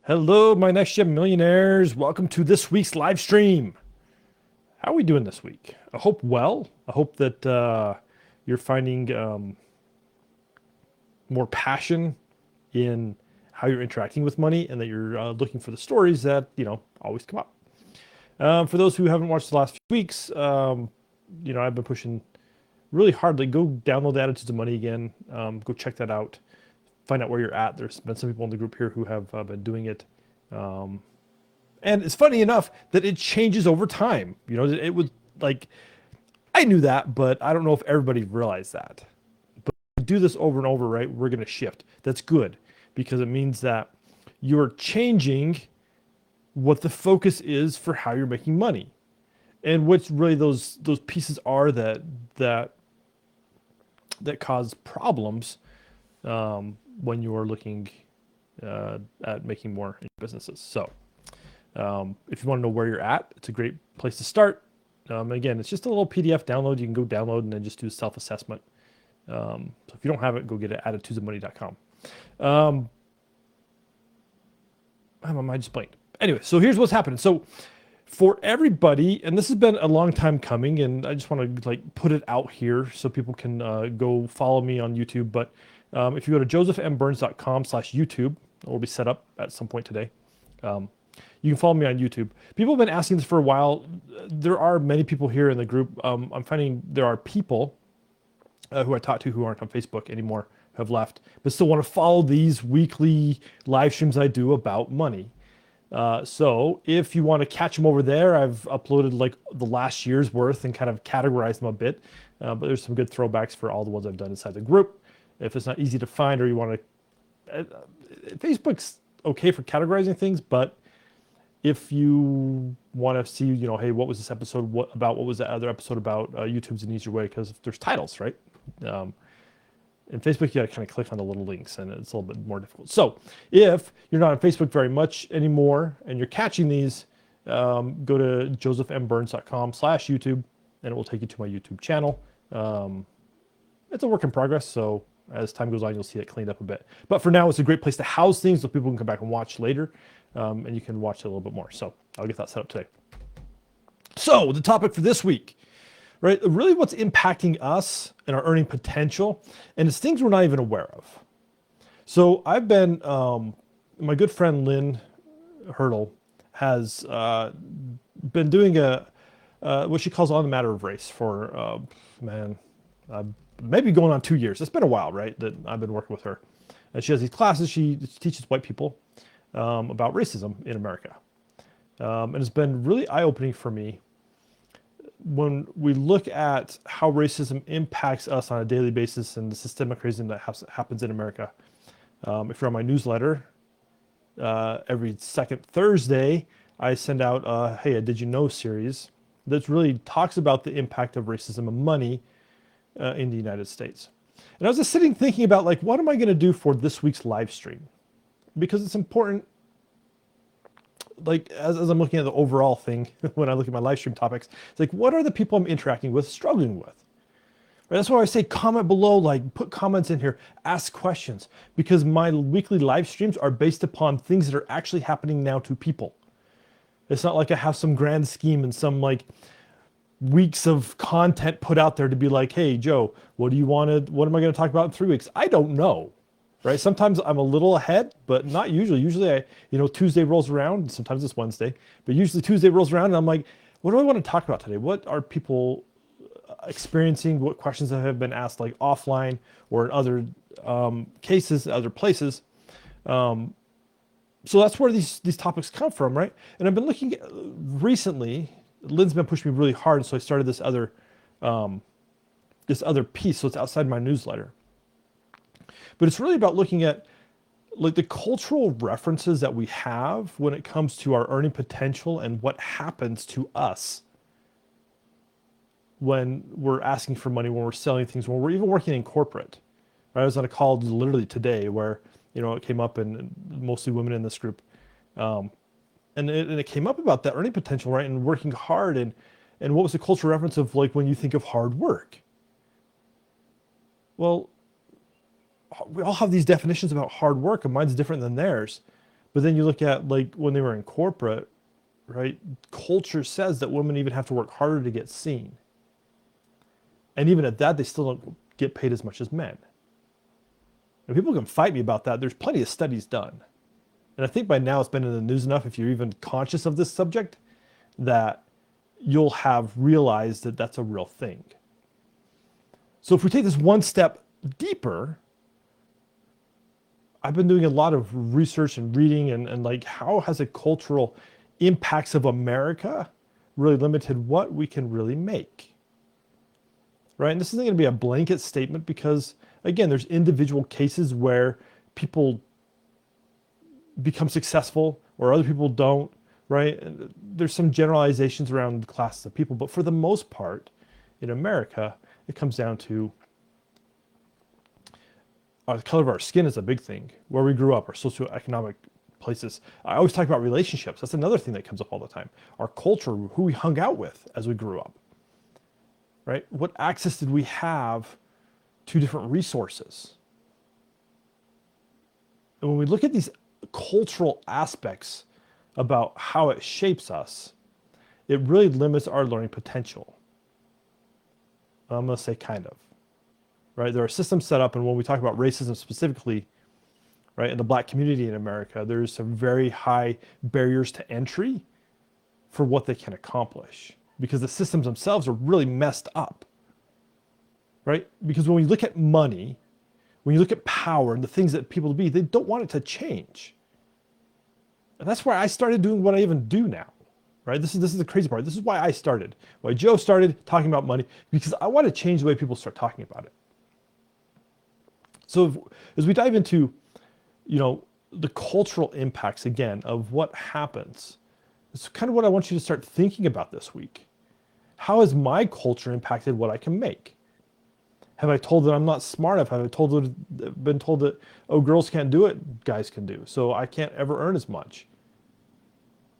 Hello, my next gen millionaires. Welcome to this week's live stream. How are we doing this week? I hope well. I hope that you're finding more passion in how you're interacting with money and that you're looking for the stories that, always come up. For those who haven't watched the last few weeks, I've been pushing really hard. Like, go download the Attitudes of Money again. Go check that out. Find out where you're at. There's been some people in the group here who have been doing it. Um, and it's funny enough that it changes over time. It was like, I knew that, but I don't know if everybody realized that. But if we do this over and over, right? We're going to shift. That's good because it means that you're changing what the focus is for how you're making money. And what's really those pieces are that cause problems when you are looking at making more in businesses. So if you want to know where you're at, it's a great place to start. Again, it's just a little PDF download. You can go download and then just do self-assessment. So if you don't have it, go get it at attitudesofmoney.com. My mind just blanked. Anyway, so here's what's happening. So for everybody, and this has been a long time coming, and I just want to put it out here so people can go follow me on YouTube. But if you go to josephmburns.com/YouTube, it will be set up at some point today. You can follow me on YouTube. People have been asking this for a while. There are many people here in the group. I'm finding there are people who I talk to who aren't on Facebook anymore, have left, but still want to follow these weekly live streams I do about money. So if you want to catch them over there, I've uploaded the last year's worth and kind of categorized them a bit. But there's some good throwbacks for all the ones I've done inside the group. If it's not easy to find or you want to, Facebook's okay for categorizing things, but if you want to see, hey, what was this episode about? What was that other episode about? YouTube's an easier way because there's titles, right? In Facebook, you got to kind of click on the little links and it's a little bit more difficult. So if you're not on Facebook very much anymore and you're catching these, go to josephmburns.com/YouTube and it will take you to my YouTube channel. It's a work in progress, so as time goes on, you'll see it cleaned up a bit. But for now, it's a great place to house things so people can come back and watch later, and you can watch it a little bit more. So I'll get that set up today. So the topic for this week, right? Really what's impacting us and our earning potential, and it's things we're not even aware of. So I've been, my good friend Lynn Hurdle has been doing what she calls On the Matter of Race for, maybe going on 2 years. It's been a while, right, that I've been working with her. And she has these classes. She teaches white people about racism in America. And it's been really eye-opening for me when we look at how racism impacts us on a daily basis and the systemic racism that happens in America. If you're on my newsletter, every second Thursday, I send out a Did You Know series that really talks about the impact of racism and money in the United States. And I was just sitting thinking about what am I going to do for this week's live stream? Because it's important, as I'm looking at the overall thing, when I look at my live stream topics, it's what are the people I'm interacting with struggling with? Right? That's why I say comment below, put comments in here, ask questions, because my weekly live streams are based upon things that are actually happening now to people. It's not like I have some grand scheme and some weeks of content put out there to be hey, Joe, what am I going to talk about in 3 weeks? I don't know, right? Sometimes I'm a little ahead, but not usually. Usually Tuesday rolls around, sometimes it's Wednesday, but usually Tuesday rolls around and I'm what do I want to talk about today? What are people experiencing? What questions that have been asked offline or in other cases, other places? So that's where these topics come from, right? And I've been looking at, recently, Lynn's been pushing me really hard, so I started this other piece, so it's outside my newsletter. But it's really about looking at the cultural references that we have when it comes to our earning potential and what happens to us when we're asking for money, when we're selling things, when we're even working in corporate. Right? I was on a call literally today where it came up, and mostly women in this group. And it came up about that earning potential, right? And working hard and what was the cultural reference of when you think of hard work? Well, we all have these definitions about hard work, and mine's different than theirs. But then you look at like when they were in corporate, right? Culture says that women even have to work harder to get seen. And even at that, they still don't get paid as much as men. And people can fight me about that. There's plenty of studies done. And I think by now it's been in the news enough, if you're even conscious of this subject, that you'll have realized that that's a real thing. So if we take this one step deeper, I've been doing a lot of research and reading and like how has the cultural impacts of America really limited what we can really make? Right? And this isn't going to be a blanket statement because, again, there's individual cases where people become successful or other people don't, right? And there's some generalizations around classes of people, but for the most part, in America, it comes down to the color of our skin is a big thing, where we grew up, our socioeconomic places. I always talk about relationships. That's another thing that comes up all the time. Our culture, who we hung out with as we grew up, right? What access did we have to different resources? And when we look at these cultural aspects about how it shapes us, it really limits our learning potential. I'm going to say kind of, right? There are systems set up, and when we talk about racism specifically, right, in the Black community in America, there's some very high barriers to entry for what they can accomplish because the systems themselves are really messed up, right? Because when we look at money, when you look at power and the things that people be, they don't want it to change. And that's why I started doing what I even do now, right? This is the crazy part. This is why I started, why Joe started talking about money, because I want to change the way people start talking about it. So as we dive into, the cultural impacts again of what happens, it's kind of what I want you to start thinking about this week. How has my culture impacted what I can make? Have I told that I'm not smart enough? Have I been told that, oh, girls can't do it, guys can do, so I can't ever earn as much?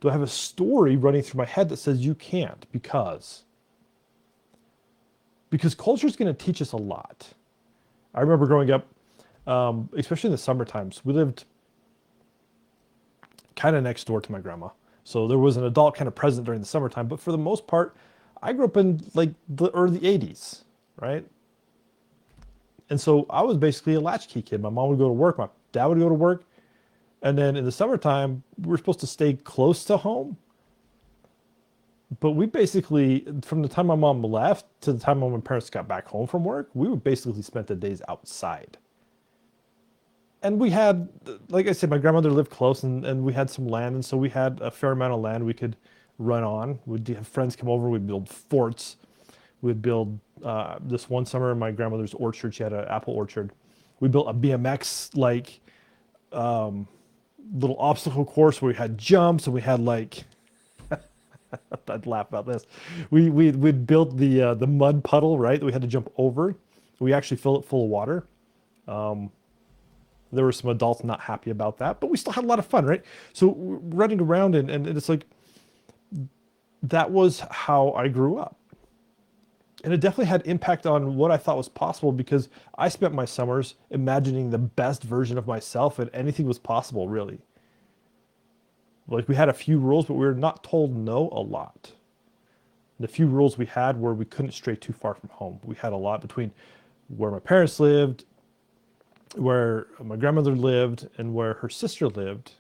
Do I have a story running through my head that says you can't because culture is going to teach us a lot. I remember growing up, especially in the summer times, we lived kind of next door to my grandma. So there was an adult kind of present during the summertime, but for the most part, I grew up in like the early 80s, right? And so I was basically a latchkey kid. My mom would go to work, my dad would go to work. And then in the summertime, we were supposed to stay close to home. But we basically, from the time my mom left to the time when my parents got back home from work, we would basically spend the days outside. And we had, like I said, my grandmother lived close and we had some land. And so we had a fair amount of land we could run on. We'd have friends come over, we'd build forts. We'd build, this one summer in my grandmother's orchard, she had an apple orchard. We built a BMX, little obstacle course where we had jumps and we had I'd laugh about this. We'd built the mud puddle, right, that we had to jump over. We actually fill it full of water. There were some adults not happy about that, but we still had a lot of fun, right? So running around and it's like, that was how I grew up. And it definitely had impact on what I thought was possible because I spent my summers imagining the best version of myself and anything was possible, really. Like we had a few rules, but we were not told no a lot. The few rules we had were we couldn't stray too far from home. We had a lot between where my parents lived, where my grandmother lived, and where her sister lived,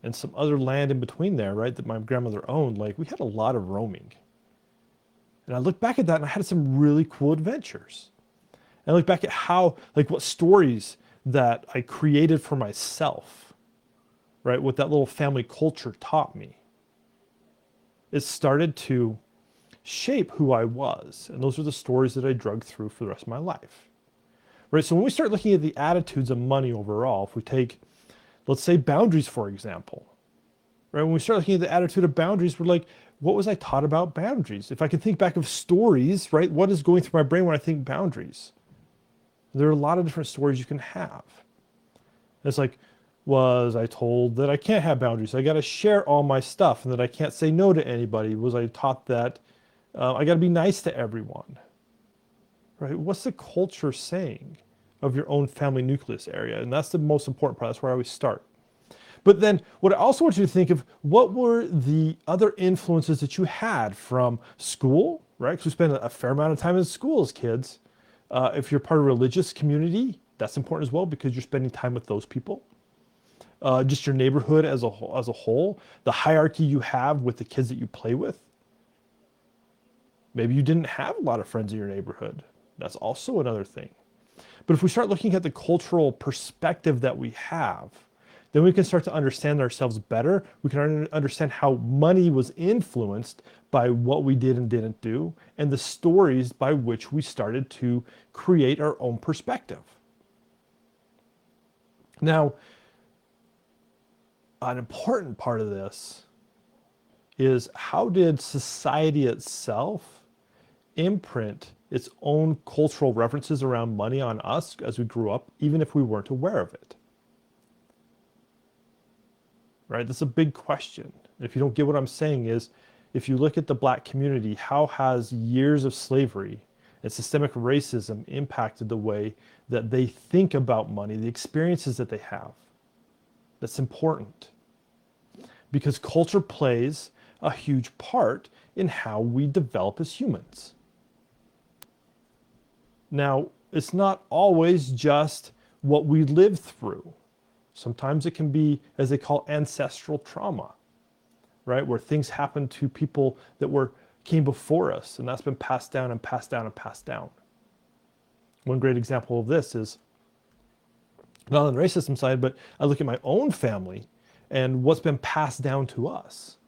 and some other land in between there, right, that my grandmother owned. Like we had a lot of roaming. And I look back at that and I had some really cool adventures. And I look back at how, what stories that I created for myself, right? What that little family culture taught me. It started to shape who I was. And those are the stories that I drug through for the rest of my life, right? So when we start looking at the attitudes of money overall, if we take, let's say, boundaries, for example, right? When we start looking at the attitude of boundaries, we're like, what was I taught about boundaries? If I can think back of stories, right? What is going through my brain when I think boundaries? There are a lot of different stories you can have. It's like, was I told that I can't have boundaries? I got to share all my stuff and that I can't say no to anybody? Was I taught that I got to be nice to everyone? Right? What's the culture saying of your own family nucleus area? And that's the most important part. That's where I always start. But then what I also want you to think of, what were the other influences that you had from school, right? Because we spend a fair amount of time in school as kids. If you're part of a religious community, that's important as well because you're spending time with those people. Just your neighborhood as a whole, the hierarchy you have with the kids that you play with. Maybe you didn't have a lot of friends in your neighborhood. That's also another thing. But if we start looking at the cultural perspective that we have, then we can start to understand ourselves better. We can understand how money was influenced by what we did and didn't do, and the stories by which we started to create our own perspective. Now, an important part of this is, how did society itself imprint its own cultural references around money on us as we grew up, even if we weren't aware of it? Right? That's a big question. If you don't get what I'm saying is, if you look at the Black community, how has years of slavery and systemic racism impacted the way that they think about money, the experiences that they have? That's important because culture plays a huge part in how we develop as humans. Now, it's not always just what we live through. Sometimes it can be, as they call, ancestral trauma, right? Where things happen to people that came before us, and that's been passed down and passed down and passed down. One great example of this is, not on the racism side, but I look at my own family and what's been passed down to us,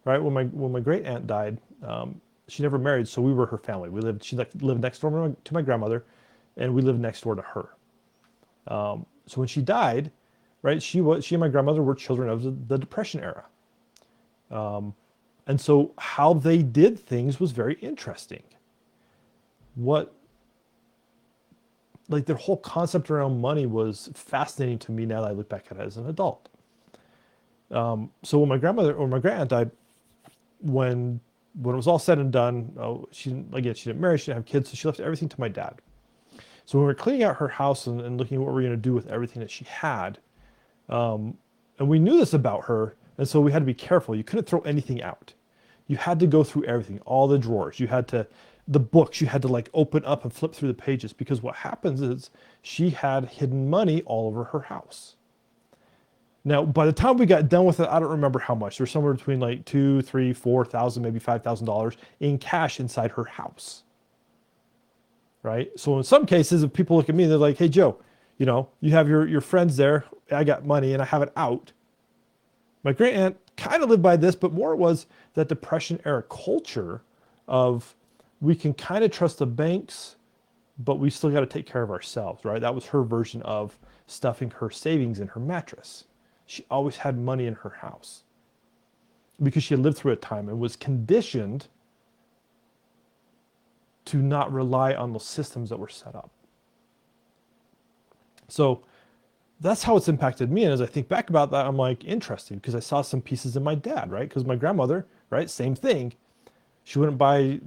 right? When my great aunt died, she never married, so we were her family. She lived next door to my grandmother, and we lived next door to her. So when she died, right, she and my grandmother were children of the Depression era. And so how they did things was very interesting. Their whole concept around money was fascinating to me now that I look back at it as an adult. So when my grand-aunt died, when it was all said and done, she didn't marry, she didn't have kids, so she left everything to my dad. So when we were cleaning out her house and looking at what we were going to do with everything that she had, and we knew this about her, and so we had to be careful. You couldn't throw anything out. You had to go through everything, all the drawers. The books, you had to open up and flip through the pages, because what happens is she had hidden money all over her house. Now, by the time we got done with it, I don't remember how much. There was somewhere between $2,000, $3,000, $4,000, maybe $5,000 in cash inside her house. Right? So in some cases, if people look at me, they're like, "Hey, Joe, you have your friends there. I got money and I have it out." My great aunt kind of lived by this, but more was that Depression era culture of, we can kind of trust the banks, but we still got to take care of ourselves, right? That was her version of stuffing her savings in her mattress. She always had money in her house because she had lived through a time and was conditioned to not rely on those systems that were set up. So that's how it's impacted me. And as I think back about that, I'm interested, because I saw some pieces in my dad, right? Because my grandmother, right, same thing. She wouldn't buy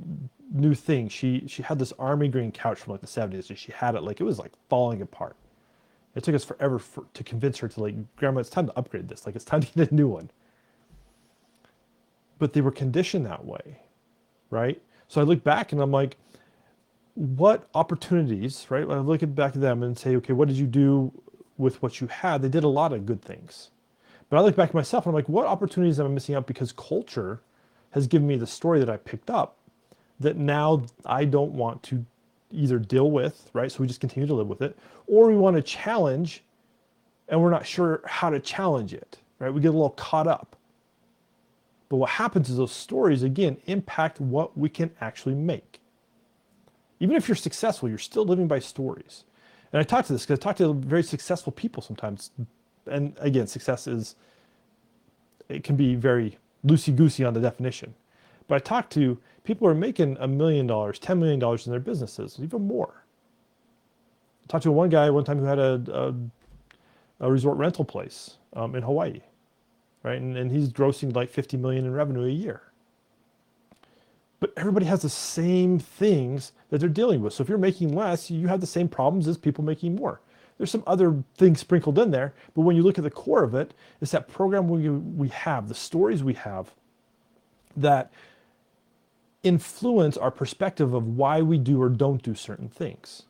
new things. She had this army green couch from the 70s, and she had it it was falling apart. It took us forever to convince her to "Grandma, it's time to upgrade this. It's time to get a new one." But they were conditioned that way, right? So I look back and I'm what opportunities, right? I look back at them and say, okay, what did you do with what you had? They did a lot of good things. But I look back at myself and I'm what opportunities am I missing out because culture has given me the story that I picked up that now I don't want to either deal with, right? So we just continue to live with it, or we want to challenge and we're not sure how to challenge it, right? We get a little caught up. But what happens is those stories, again, impact what we can actually make. Even if you're successful, you're still living by stories. And I talk to this because I talk to very successful people sometimes. And again, it can be very loosey-goosey on the definition. But I talk to people who are making $1 million, $10 million in their businesses, even more. I talked to one guy one time who had a resort rental place in Hawaii, right? And he's grossing $50 million in revenue a year. But everybody has the same things that they're dealing with. So if you're making less, you have the same problems as people making more. There's some other things sprinkled in there, but when you look at the core of it, it's that program we have, the stories we have that influence our perspective of why we do or don't do certain things.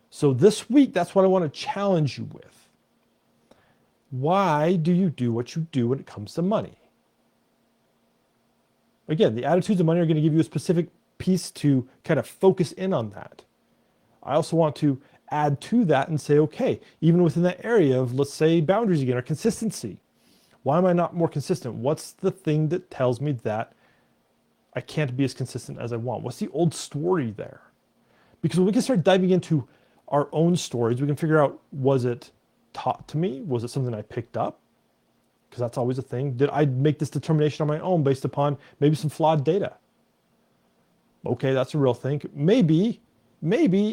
So this week, that's what I want to challenge you with. Why do you do what you do when it comes to money? Again, the attitudes of money are going to give you a specific piece to kind of focus in on that. I also want to add to that and say, okay, even within that area of, let's say, boundaries again, or consistency. Why am I not more consistent? What's the thing that tells me that I can't be as consistent as I want? What's the old story there? Because when we can start diving into our own stories, we can figure out, was it taught to me? Was it something I picked up? Because that's always a thing. Did I make this determination on my own based upon maybe some flawed data? Okay, that's a real thing. Maybe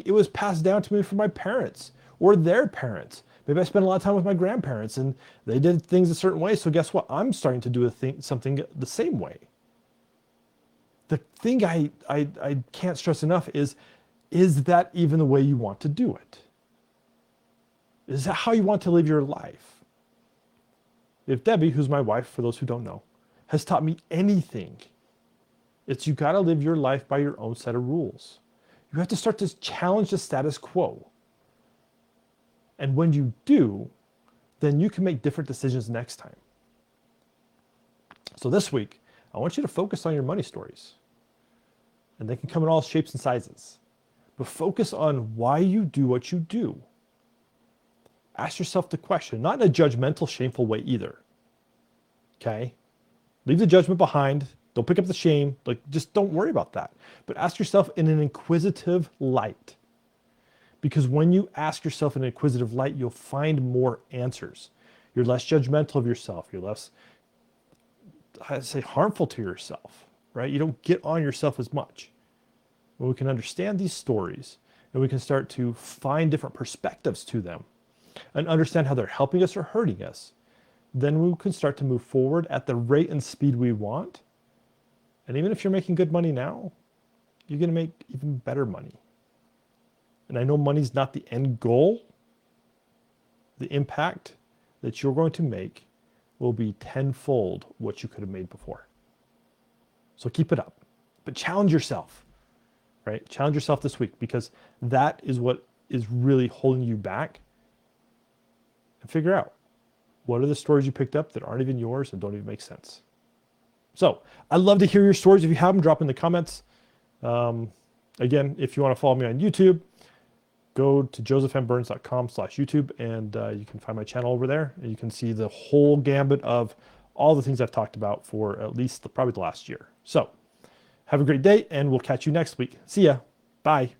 it was passed down to me from my parents or their parents. Maybe I spent a lot of time with my grandparents and they did things a certain way. So guess what? I'm starting to do something the same way. The thing I can't stress enough is that even the way you want to do it? Is that how you want to live your life? If Debbie, who's my wife, for those who don't know, has taught me anything, it's you got to live your life by your own set of rules. You have to start to challenge the status quo. And when you do, then you can make different decisions next time. So this week, I want you to focus on your money stories. And they can come in all shapes and sizes. But focus on why you do what you do. Ask yourself the question, not in a judgmental, shameful way either. Okay? Leave the judgment behind. Don't pick up the shame. Just don't worry about that. But ask yourself in an inquisitive light. Because when you ask yourself in an inquisitive light, you'll find more answers. You're less judgmental of yourself. You're less, I'd say, harmful to yourself, right? You don't get on yourself as much. When we can understand these stories and we can start to find different perspectives to them and understand how they're helping us or hurting us, then we can start to move forward at the rate and speed we want. And even if you're making good money now, you're going to make even better money. And I know money's not the end goal. The impact that you're going to make will be tenfold what you could have made before. So keep it up, but challenge yourself, right? Challenge yourself this week, because that is what is really holding you back. And figure out, what are the stories you picked up that aren't even yours and don't even make sense? So I'd love to hear your stories. If you have them, drop in the comments. Again, if you want to follow me on YouTube, go to josephmburns.com/YouTube and you can find my channel over there. And you can see the whole gambit of all the things I've talked about for at least probably the last year. So have a great day and we'll catch you next week. See ya. Bye.